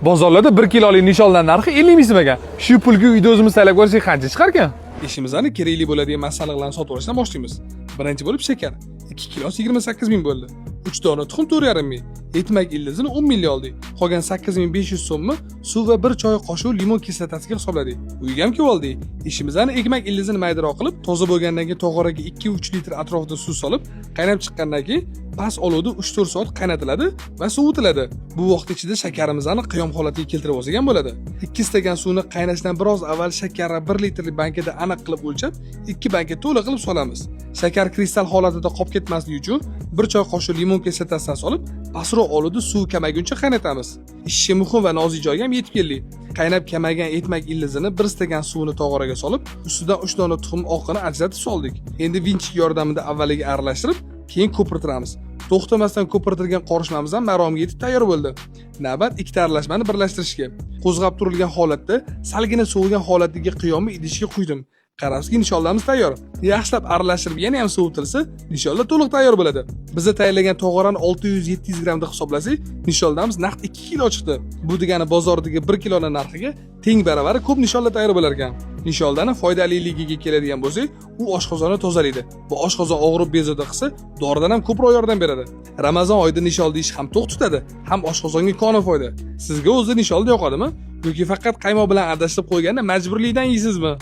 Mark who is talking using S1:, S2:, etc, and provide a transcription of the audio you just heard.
S1: Bozorlarda 1 kilolik nishonlar narxi 50 ming so'm ekan. Shu pulga uyda o'zimiz saylab ko'rsak qancha chiqar ekan?
S2: Ishimizning kerakli bo'ladigan masalliqlarni sotib olishdan boshlaymiz. Birinchi bo'lib shakar. 2 kilosi 28 ming bo'ldi. 3 dona tuxum 4,5 ming. Etmak ildizini 10 ming oldik. Qolgan 8500 so'mni suv va 1 choy qoshiq limon kislotasiga hisobladik. Uyga ham kelib oldik. Ishimizning ekmak ildizini maydaroq qilib, toza bo'lgandan keyin tog'oraga 2-3 litr atrofida suv solib, qaynab chiqqandan keyin past olovda 3-4 soat qaynatiladi va sovitiladi. Bu vaqt ichida shakarimizni qiyom holatiga keltirib olsak ham bo'ladi. 2 stakan suvni qaynashdan biroz avval shakarni 1 litrli bankada aniq qilib o'lchab, 2 banka to'la qilib solamiz. Shakar kristal holatida qolib ketmasligi uchun 1 choy qoshiq limon kislotasidan solib, pastroq olovda suv kamaguncha qaynatamiz. Ishi muhim va nozik joyga ham yetib keldik. Qaynab kamagan etmak ildizini 1 stakan suvni tog'oraga solib, ustidan 3 dona tuxum oqini ajratib soldik. Endi vinchik yordamida avvaliga aralashtirib, keyin ko'pirtiramiz. To'xtamasdan ko'pirtirgan qorishmamiz ham maromiga yetib tayyor bo'ldi. Navbat ikkita aralashmani birlashtirishga. Qo'zg'ab turilgan holatda salgina sovigan holatdagi qiyomni idishga quydim. Qarabsizki, nishonlarimiz tayyor. Yaxshilab aralashtirib yana ham sovitilsa, nishonlar to'liq tayyor bo'ladi. Bizga tayyorlagan tog'orani 600-700 gramm deb hisoblasak, nishonlarimiz naqd 2 kilo chiqdi. Bu degani bozordagi 1 kiloning narxiga teng baravari ko'p nishonlar tayyor bo'lar ekan. Nishonlarning foydaliligiga keladigan bo'lsak, u oshqozonni tozalaydi. Bu oshqozon og'rib bezovta qilsa, doridan ham ko'proq yordam beradi. Ramazon oyida nishon yeyish ham to'q tutadi, ham oshqozonga koni foyda. Sizga o'zi nishon yoqadimi? Yoki faqat qaymoq bilan adashib qo'yganda majburlikdan yeysizmi?